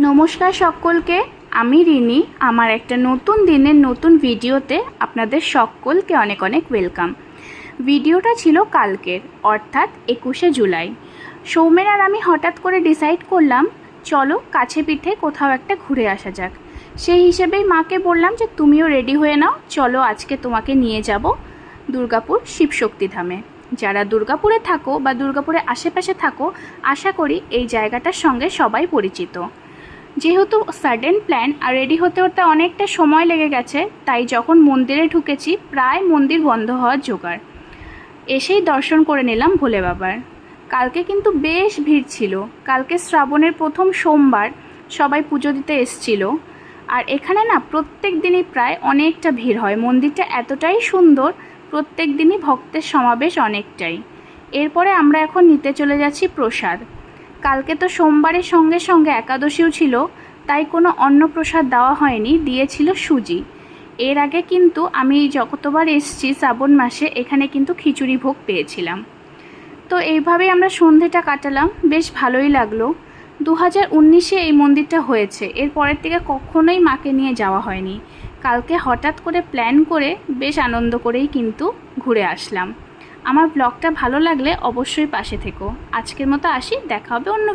নমস্কার সকলকে, আমি রিনি। আমার একটা নতুন দিনের নতুন ভিডিওতে আপনাদের সকলকে অনেক অনেক ওয়েলকাম। ভিডিওটা ছিল কালকের, অর্থাৎ 21শে জুলাই। সৌমেন আর আমি হঠাৎ করে ডিসাইড করলাম চলো কাছে পিঠে কোথাও একটা ঘুরে আসা যাক। সেই হিসেবেই মাকে বললাম যে তুমিও রেডি হয়ে নাও, চলো আজকে তোমাকে নিয়ে যাব দুর্গাপুর শিবশক্তি ধামে। যারা দুর্গাপুরে থাকো বা দুর্গাপুরে আশেপাশে থাকো, আশা করি এই জায়গাটার সঙ্গে সবাই পরিচিত। যেহেতু সাডেন প্ল্যান আর রেডি হতে হতে অনেকটা সময় লেগে গেছে, তাই যখন মন্দিরে ঢুকেছি প্রায় মন্দির বন্ধ হওয়ার জোগাড়। এসেই দর্শন করে নিলাম ভোলে বাবার। কালকে কিন্তু বেশ ভিড় ছিল। কালকে শ্রাবণের প্রথম সোমবার, সবাই পুজো দিতে এসছিল। আর এখানে না প্রত্যেক দিনই প্রায় অনেকটা ভিড় হয়। মন্দিরটা এতটাই সুন্দর, প্রত্যেক দিনই ভক্তের সমাবেশ অনেকটাই। এরপরে আমরা এখন নিতে চলে যাচ্ছি প্রসাদ। কালকে তো সোমবারের সঙ্গে সঙ্গে একাদশীও ছিল, তাই কোনো অন্নপ্রসাদ দেওয়া হয়নি, দিয়েছিল সুজি। এর আগে কিন্তু আমি যতবার এসেছি শ্রাবণ মাসে এখানে কিন্তু খিচুড়ি ভোগ পেয়েছিলাম। তো এইভাবেই আমরা সন্ধেটা কাটালাম, বেশ ভালোই লাগলো। 2019-এ এই মন্দিরটা হয়েছে, এর পরের থেকে কখনোই মাকে নিয়ে যাওয়া হয়নি। কালকে হঠাৎ করে প্ল্যান করে বেশ আনন্দ করেই কিন্তু ঘুরে আসলাম। আমার ব্লগটা ভালো লাগলে অবশ্যই পাশে থেকো। আজকের মতো আসি, দেখা হবে অন্য